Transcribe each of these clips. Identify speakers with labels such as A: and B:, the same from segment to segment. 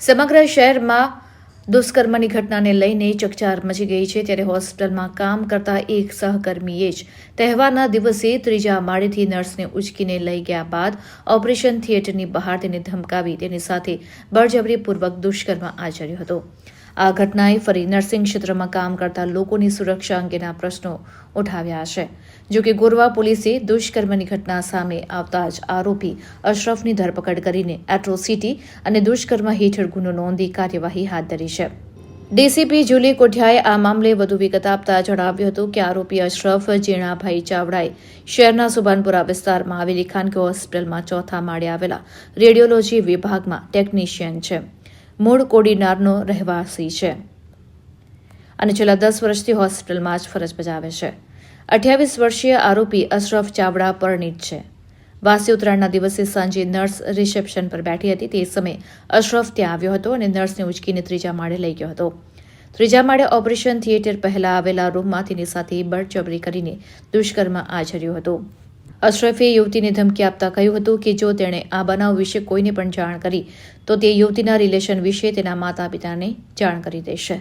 A: સમગ્ર શહેરમાં દુષ્કર્મની ઘટનાને લઈને ચકચાર મચી ગઈ છે, ત્યારે હોસ્પિટલમાં કામ કરતા એક સહકર્મીએ જ તહેવારના દિવસે ત્રીજા માળેથી નર્સને ઉચકીને લઈ ગયા બાદ ઓપરેશન થિયેટરની બહાર તેને ધમકાવી તેની સાથે બળજબરીપૂર્વક દુષ્કર્મ આચર્યો હતો. આ ઘટનાએ ફરી નર્સિંગ ક્ષેત્રમાં કામ કરતા લોકોની સુરક્ષા અંગેના પ્રશ્નો ઉઠાવ્યા છે. જોકે ગોરવા પોલીસે દુષ્કર્મની ઘટના સામે આવતા જ આરોપી અશરફની ધરપકડ કરીને એટ્રોસિટી અને દુષ્કર્મ હેઠળ ગુનો નોંધી કાર્યવાહી હાથ ધરી છે. ડીસીપી જુલી કોઠિયાએ આ મામલે વધુ વિગત આપતા જણાવ્યું હતું કે આરોપી અશરફ જીણાભાઈ ચાવડાએ શહેરના સુભાનપુરા વિસ્તારમાં આવેલી ખાનગી હોસ્પિટલમાં ચોથા માળે આવેલા રેડિયોલોજી વિભાગમાં ટેકનિશિયન છે. મૂળ કોડીનારનો રહેવાસી છે અને છેલ્લા 10 વર્ષથી હોસ્પિટલમાં જ ફરજ બજાવે છે. 28 વર્ષીય આરોપી અશરફ ચાવડા પરણિત છે. વાસી ઉત્તરાયણના દિવસે સાંજે નર્સ રિસેપ્શન પર બેઠી હતી. તે સમયે અશરફ ત્યાં આવ્યો હતો અને નર્સને ઉચકીને ત્રીજા માળે લઈ ગયો હતો. ત્રીજા માળે ઓપરેશન થિયેટર પહેલા આવેલા રૂમમાં તેની સાથે બળજબરી કરીને દુષ્કર્મ આચર્યું હતું. અશરફે યુવતીને ધમકી આપતા કહ્યું હતું કે જો તેણે આ બનાવ વિશે કોઈને પણ જાણ કરી તો તે યુવતીના રિલેશન વિશે તેના માતા પિતાને જાણ કરી દેશે.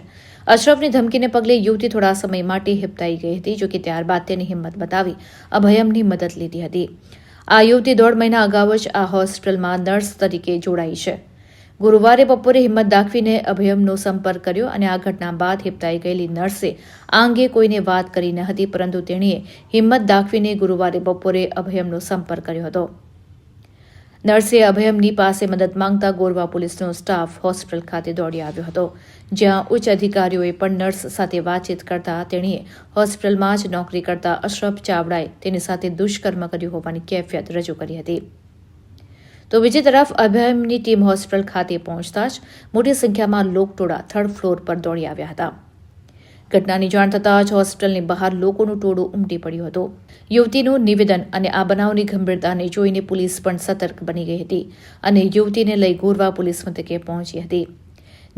A: અશરફની ધમકીને પગલે યુવતી થોડા સમય માટે હિપતાઈ ગઈ હતી. જોકે ત્યારબાદ તેની હિંમત બતાવી અભયમની મદદ લીધી હતી. આ યુવતી 1.5 મહિના અગાઉ જ આ હોસ્પિટલમાં નર્સ તરીકે જોડાઈ છે. ગુરુવારે બપોરે હિંમત દાખવીને અભયમનો સંપર્ક કર્યો અને આ ઘટના બાદ હિપતાઈ ગયેલી નર્સે આ અંગે કોઈને વાત કરી ન હતી, પરંતુ તેણીએ હિંમત દાખવીને ગુરુવારે બપોરે અભયમનો સંપર્ક કર્યો હતો. નર્સે અભયમની પાસે મદદ માંગતા ગોરવા પોલીસનો સ્ટાફ હોસ્પિટલ ખાતે દોડી આવ્યો હતો, જ્યાં ઉચ્ચ અધિકારીઓએ પણ નર્સ સાથે વાતચીત કરતા તેણીએ હોસ્પિટલમાં જ નોકરી કરતા અશરફ ચાવડાએ તેની સાથે દુષ્કર્મ કર્યું હોવાની કેફિયત રજૂ કરી હતી. તો બીજી તરફ અભયમની ટીમ હોસ્પિટલ ખાતે પહોંચતા જ મોટી સંખ્યામાં લોકટોળા 3rd ફ્લોર પર દોડી આવ્યા હતા. ઘટનાની જાણ થતાં જ હોસ્પિટલની બહાર લોકોનું ટોળું ઉમટી પડ્યું હતું. યુવતીનું નિવેદન અને આ બનાવની ગંભીરતાને જોઈને પોલીસ પણ સતર્ક બની ગઈ હતી અને યુવતીને લઈ ગોરવા પોલીસ મથકે પહોંચી હતી,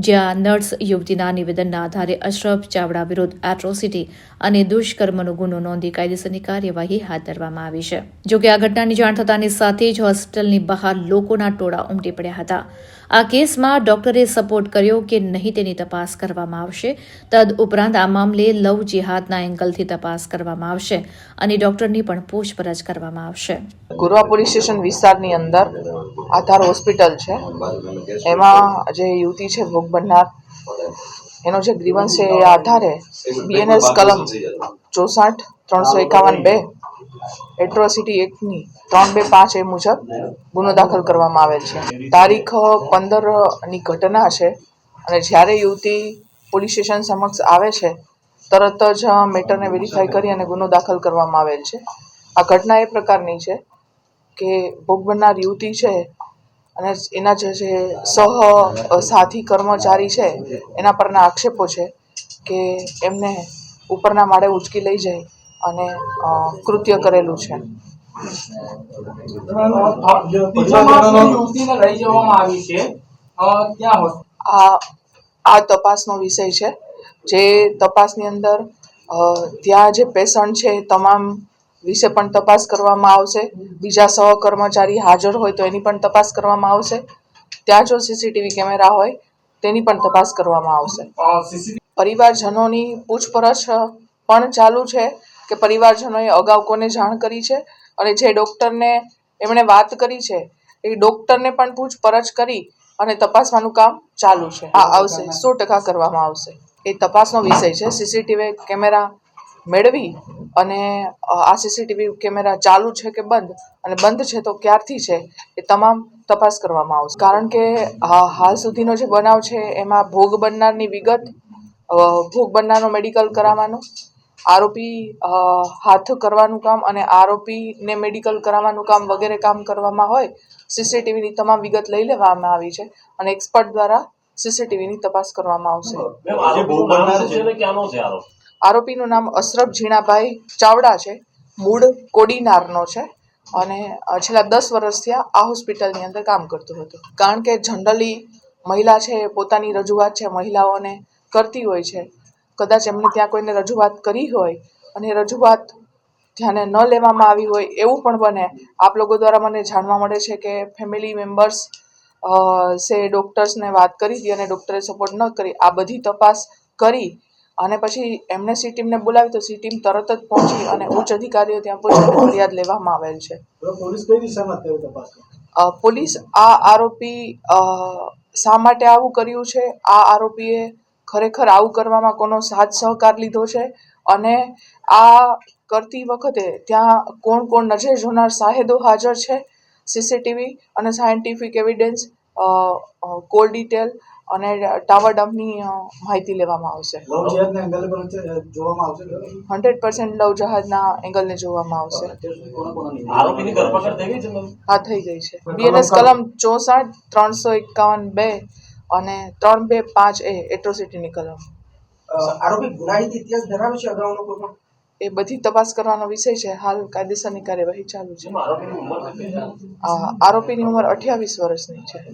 A: જ્યાં નર્સ યુવતીના નિવેદનના આધારે અશરફ ચાવડા વિરુદ્ધ એટ્રોસિટી અને દુષ્કર્મનો ગુનો નોંધી કાયદેસરની કાર્યવાહી હાથ ધરવામાં આવી છે. જોકે આ ઘટનાની જાણ થતાની સાથે જ હોસ્પિટલની બહાર લોકોના ટોળા ઉમટી પડ્યા હતા. આ કેસમાં ડોક્ટરે સપોર્ટ કર્યો કે નહીં તેની તપાસ કરવામાં આવશે. તદઉપરાંત આ મામલે લવ જિહાદના એંગલથી તપાસ કરવામાં આવશે અને ડોક્ટરની પણ પૂછપરછ કરવામાં આવશે.
B: ગોરવા પોલીસ સ્ટેશન વિસ્તારની અંદર આધાર હોસ્પિટલ છે. એમાં જે યુવતી છે ભોગ બનનાર, એનો જે ગ્રીવન્સ છે એ આધારે BNS કલમ 64, 351(2) એટ્રોસિટી એક્ટની 325 એ મુજબ ગુનો દાખલ કરવામાં આવેલ છે. તારીખ 15ની ઘટના છે અને જ્યારે યુવતી પોલીસ સ્ટેશન સમક્ષ આવે છે તરત જ મેટરને વેરીફાઈ કરી અને ગુનો દાખલ કરવામાં આવેલ છે. આ ઘટના એ પ્રકારની છે કે ભોગ બનનાર યુવતી છે અને એના જે સાથી કર્મચારી છે એના પરના આક્ષેપો છે કે એમને ઉપરના માળે ઉચકી લઈ જાય અને કૃત્ય કરેલું છે. આ તપાસનો વિષય છે. જે તપાસની અંદર ત્યાં જે પેશન્ટ છે તમામ વિશે પણ તપાસ કરવામાં આવશે. બીજા સહકર્મચારી હાજર હોય તો એની પણ તપાસ કરવામાં આવશે. ત્યાં જો CCTV કેમેરા હોય તેની પણ તપાસ કરવામાં આવશે. પરિવારજનોની પૂછપરછ પણ ચાલુ છે કે પરિવારજનોએ અગાઉ કોને જાણ કરી છે અને જે ડૉક્ટરને એમણે વાત કરી છે એ ડૉક્ટરને પણ પૂછપરછ કરી અને તપાસવાનું કામ ચાલુ છે. આ આવશે, 100% કરવામાં આવશે. એ તપાસનો વિષય છે. CCTV કેમેરા મેળવી અને આ CCTV કેમેરા ચાલુ છે કે બંધ, અને બંધ છે તો ક્યારથી છે, એ તમામ તપાસ કરવામાં આવશે. કારણ કે હાલ સુધીનો જે બનાવ છે એમાં ભોગ બનનારની વિગત, ભોગ બનનારનો મેડિકલ કરાવવાનું, આરોપી હાથ કરવાનું કામ અને આરોપીને મેડિકલ કરાવવાનું કામ વગેરે કામ કરવામાં હોય. CCTVની તમામ વિગત લઈ લેવામાં આવી છે અને એક્સપર્ટ દ્વારા CCTVની તપાસ કરવામાં આવશે. આરોપીનું નામ અશરફ જીણાભાઈ ચાવડા છે. મૂળ કોડીનારનો છે અને છેલ્લા 10 વર્ષથી આ હોસ્પિટલની અંદર કામ કરતો હતો. કારણ કે જનરલી મહિલા છે એ પોતાની રજૂઆત છે મહિલાઓને કરતી હોય છે. કદાચ એમને ત્યાં કોઈને રજૂઆત કરી હોય અને રજૂઆત ધ્યાને ન લેવામાં આવી હોય એવું પણ બને. આપ લોકો દ્વારા મને જાણવા મળે છે કે ફેમિલી મેમ્બર્સ સે ડૉક્ટર્સને વાત કરી હતી અને ડૉક્ટરે સપોર્ટ ન કરી આ બધી તપાસ કરી અને પછી એમનેસી ટીમને બોલાવી તો સી ટીમ તરત જ પહોંચી અને ઉચ્ચ અધિકારીઓ ત્યાં પહોંચીને ફરિયાદ લેવામાં આવેલ છે.
C: પોલીસ કઈ દિશામાં અત્યારે તપાસ કરે?
B: પોલીસ આ આરોપી શા માટે આવું કર્યું છે, આ આરોપીએ ખરેખર આવું કરવામાં કોનો સાથ સહકાર લીધો છે અને આ કરતી વખતે ત્યાં કોણ કોણ નજરે જોનાર સાહેદો હાજર છે, સીસીટીવી અને સાયન્ટિફિક એવિડન્સ, કોલ ડિટેલ અને ટાવર ડમ્પની માહિતી લેવામાં આવશે.
C: લવ જિહાદના એંગલ પર જોવામાં આવશે.
B: 100% લવ જહાજના એંગલને જોવામાં આવશે.
D: આરોપીની ધરપકડ થઈ ગઈ છે મેમ?
B: હા, થઈ ગઈ છે. બીએનએસ કલમ 64, 351(2) અને 325A એટ્રોસિટીની કલમ.
C: આરોપી ગુનાહિત ઇતિહાસ ધરાવે છે અગાઉનો કોઈ પણ?
B: એ બધી તપાસ કરવાનો વિષય છે. હાલ કાયદેસરની કાર્યવાહી ચાલુ છે.
D: આરોપીની ઉંમર કેટલી છે?
B: આરોપીની ઉંમર 28 વર્ષની છે.